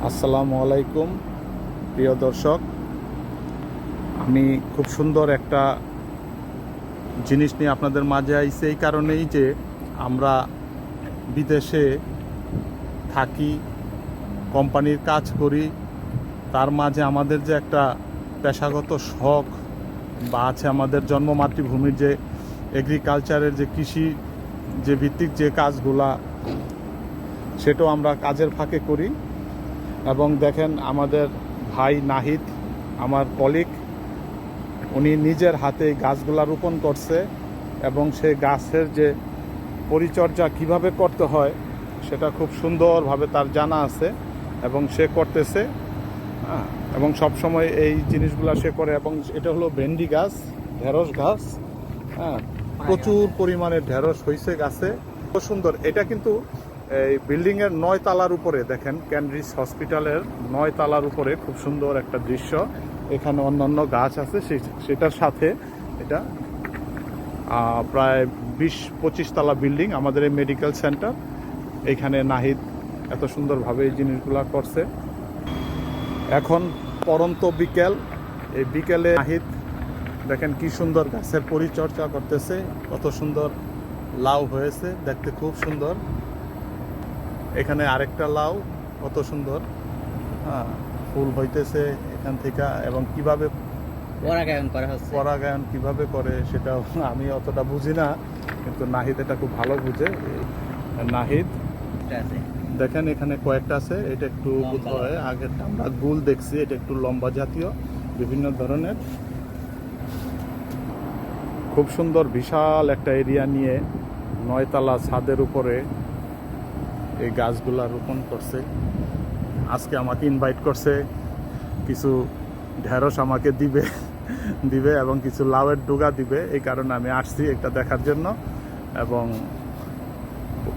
আসসালামু আলাইকুম প্রিয় দর্শক, আমি খুব সুন্দর একটা জিনিস নিয়ে আপনাদের মাঝে আইছি এই কারণেই যে আমরা বিদেশে থাকি, কোম্পানির কাজ করি, তার মাঝে আমাদের যে একটা পেশাগত শখ বা আছে আমাদের জন্ম মাতৃভূমির যে এগ্রিকালচারের যে কৃষি যে ভিত্তিক যে কাজগুলা, সেটাও আমরা কাজের ফাঁকে করি। এবং দেখেন আমাদের ভাই নাহিদ, আমার কলিগ, উনি নিজের হাতে গাছগুলা রোপণ করছে এবং সেই গাছের যে পরিচর্যা কিভাবে করতে হয় সেটা খুব সুন্দরভাবে তার জানা আছে এবং সে করতেছে। এবং সব সময় এই জিনিসগুলো সে করে। এবং এটা হলো ভেন্ডি গাছ, ঢেঁড়স গাছ। প্রচুর পরিমাণে ঢেঁড়স হয়েছে গাছে, খুব সুন্দর। এটা কিন্তু এই বিল্ডিংয়ের 9 তলার উপরে, দেখেন ক্যানরিজ হসপিটালের 9 তলার উপরে খুব সুন্দর একটা দৃশ্য। এখানে অন্যান্য গাছ আছে, সেটার সাথে এটা প্রায় 20-25 তলা বিল্ডিং আমাদের এই মেডিকেল সেন্টার। এইখানে নাহিদ এত সুন্দরভাবে এই জিনিসগুলো করছে। এখন পরন্ত বিকেল, এই বিকেলে নাহিদ দেখেন কি সুন্দর গাছের পরিচর্যা করতেছে, কত সুন্দর লাউ হয়েছে, দেখতে খুব সুন্দর। এখানে আরেকটা লাউ কত সুন্দর ফুল হইতেছে এখান থেকে। এবং কিভাবে পরাগায়ন কিভাবে করে সেটা আমি অতটা বুঝি না, কিন্তু নাহিদ এটা খুব ভালো বুঝে। নাহিদ দেখেন এখানে কয়েকটা আছে, এটা একটু আগেরটা আমরা গুল দেখছি, এটা একটু লম্বা জাতীয় বিভিন্ন ধরনের। খুব সুন্দর বিশাল একটা এরিয়া নিয়ে 9 তলা ছাদের উপরে এই গাছগুলা রোপণ করছে। আজকে আমাকে ইনভাইট করছে, কিছু ঢেঁড়স আমাকে দিবে এবং কিছু লাউয়ের ডুগা দিবে। এই কারণে আমি আসছি এটা দেখার জন্য এবং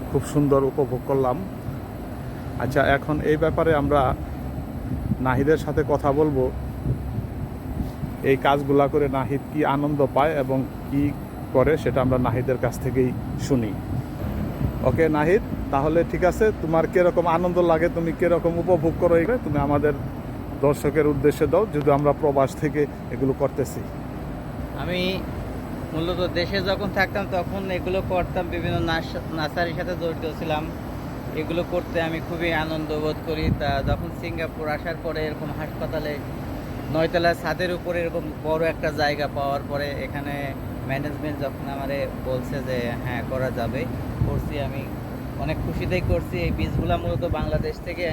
খুব সুন্দর উপভোগ করলাম। আচ্ছা, এখন এই ব্যাপারে আমরা নাহিদের সাথে কথা বলবো, এই কাজগুলা করে নাহিদ কি আনন্দ পায় এবং কি করে সেটা আমরা নাহিদের কাছ থেকেই শুনি। ওকে নাহিদ, তাহলে ঠিক আছে, তোমার কিরকম আনন্দ লাগে, তুমি কিরকম উপভোগ করো, তুমি আমাদের দর্শকের উদ্দেশ্যে দাও, যদি আমরা প্রবাস থেকে এগুলো করতেছি। আমি মূলত দেশে যখন থাকতাম তখন এগুলো করতাম, বিভিন্ন নার্সারির সাথে জড়িত ছিলাম। এগুলো করতে আমি খুবই আনন্দ বোধ করি। তা যখন সিঙ্গাপুর আসার পরে এরকম হাসপাতালে 9 তলার ছাদের উপরে এরকম বড় একটা জায়গা পাওয়ার পরে এখানে ম্যানেজমেন্ট যখন আমারে বলছে যে হ্যাঁ করা যাবে, করছি। আমি অনেক খুশিতেই করছি। এই বীজগুলো মূলত বাংলাদেশ থেকে